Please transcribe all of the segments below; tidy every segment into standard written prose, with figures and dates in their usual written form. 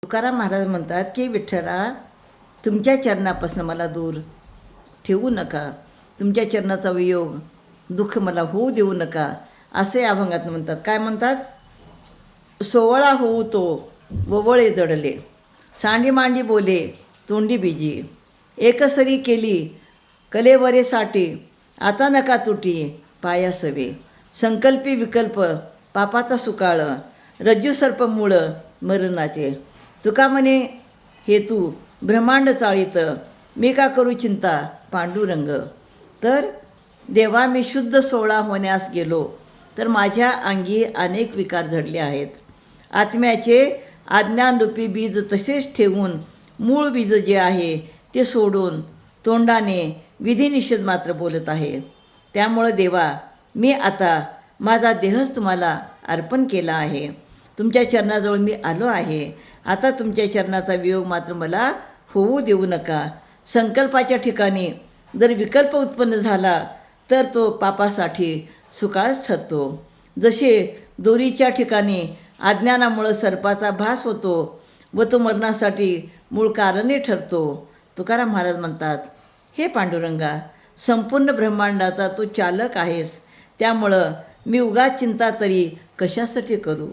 तुकाराम महाराज म्हणतात की विठ्ठला, तुमच्या चरणापासून मला दूर ठेवू नका, तुमच्या चरणाचा वियोग दुःख मला होऊ देऊ नका, असे अभंगात म्हणतात. काय म्हणतात? सोवळा होऊ तो ववळे जडले, सांडी मांडी बोले तोंडी बीजी, एकसरी केली कलेवरेसाठी, आता नका तुटी पाया सवे, संकल्पी विकल्प पापाचा सुकाळ, रज्जू सर्प मूळ मरणाचे. तुका म्हणे हेतू ब्रह्मांड चाळीत, मी का करू चिंता पांडुरंग. तर देवा, मी शुद्ध सोळा होण्यास गेलो तर माझ्या अंगी अनेक विकार झडले आहेत. आत्म्याचे आज्ञानरूपी बीज तसेच ठेवून मूळ बीज जे आहे ते सोडून तोंडाने विधिनिषेध मात्र बोलत आहे. त्यामुळं देवा, मी आता माझा देहच तुम्हाला अर्पण केला आहे. तुमच्या चरणाजवळ मी आलो आहे. आता तुमच्या चरणाचा वियोग मात्र मला होऊ देऊ नका. संकल्पाच्या ठिकाणी जर विकल्प उत्पन्न झाला तर तो पापासाठी सुकाळच ठरतो. जसे दोरीच्या ठिकाणी अज्ञानामुळं सर्पाचा भास होतो व तो मरणासाठी मूळ कारणही ठरतो. तुकाराम महाराज म्हणतात, हे पांडुरंगा, संपूर्ण ब्रह्मांडाचा तू चालक आहेस, त्यामुळं मी उगाच चिंता तरी कशासाठी करू.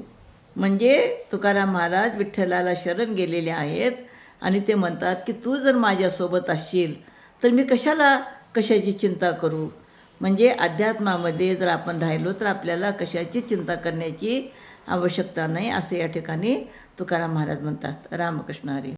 म्हणजे तुकाराम महाराज विठ्ठलाला शरण गेलेले आहेत आणि ते म्हणतात की तू जर माझ्यासोबत असशील तर मी कशाची चिंता करू. म्हणजे अध्यात्मामध्ये जर आपण राहिलो तर आपल्याला कशाची चिंता करण्याची आवश्यकता नाही, असं या ठिकाणी तुकाराम महाराज म्हणतात. रामकृष्ण हरी.